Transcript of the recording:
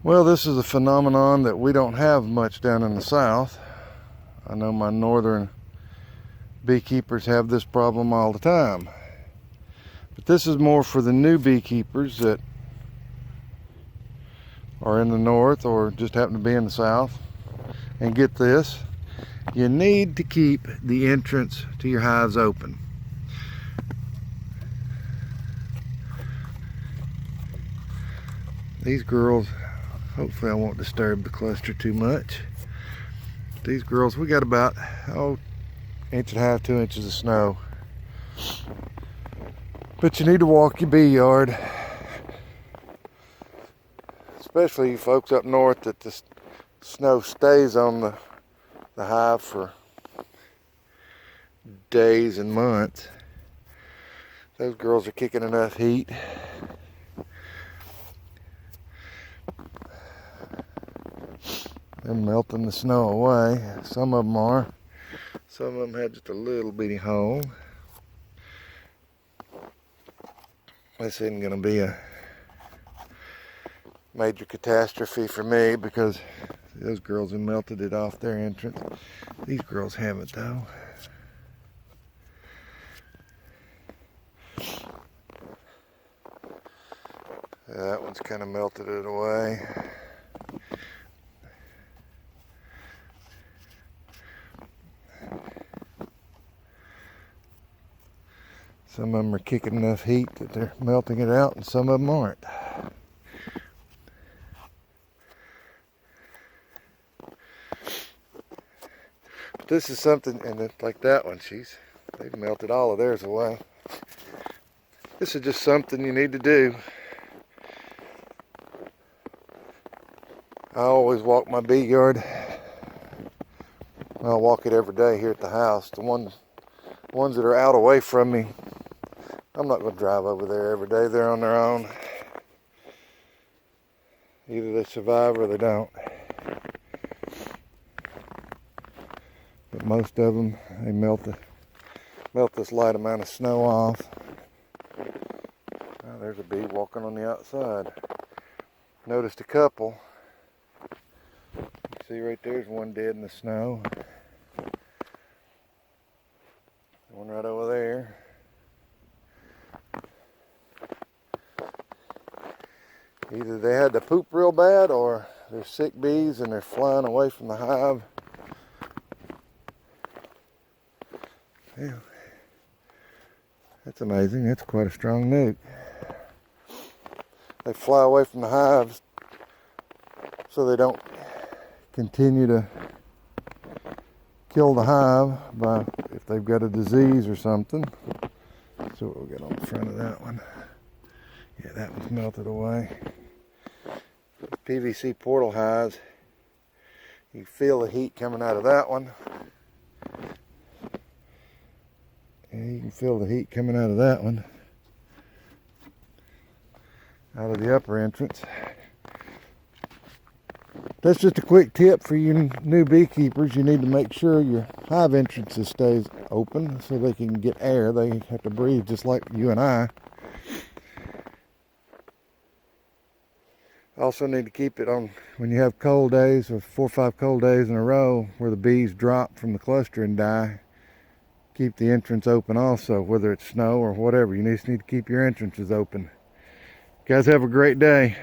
Well, this is a phenomenon that we don't have much down in the south. I know my northern beekeepers have this problem all the time. But this is more for the new beekeepers that are in the north or just happen to be in the south. And get this, you need to keep the entrance to your hives open. These girls, hopefully I won't disturb the cluster too much. These girls, we got about, inch and a half, 2 inches of snow. But you need to walk your bee yard. Especially you folks up north that the snow stays on the hive for days and months. Those girls are kicking enough heat. They're melting the snow away. Some of them are. Some of them had just a little bitty hole. This isn't going to be a major catastrophe for me because those girls have melted it off their entrance. These girls haven't though. That one's kind of melted it away. Some of them are kicking enough heat that they're melting it out, and some of them aren't. But this is something, and it's like that one, they've melted all of theirs away. This is just something you need to do. I always walk my bee yard. I walk it every day here at the house. The ones that are out away from me, I'm not going to drive over there every day. They're on their own. Either they survive or they don't. But most of them, they melt this light amount of snow off. Oh, there's a bee walking on the outside. Noticed a couple. See right there's one dead in the snow. One right over there. Either they had to poop real bad or they're sick bees and they're flying away from the hive. Yeah. That's amazing. That's quite a strong nuke. They fly away from the hives so they don't continue to kill the hive by if they've got a disease or something. So we'll get on the front of that one. Yeah, that one's melted away. PVC portal hives, you feel the heat coming out of that one. And you can feel the heat coming out of that one. Out of the upper entrance. That's just a quick tip for you new beekeepers. You need to make sure your hive entrances stays open so they can get air. They have to breathe just like you and I. Also need to keep it on when you have cold days or 4 or 5 cold days in a row where the bees drop from the cluster and die. Keep the entrance open also, whether it's snow or whatever. You just need to keep your entrances open. Guys, have a great day.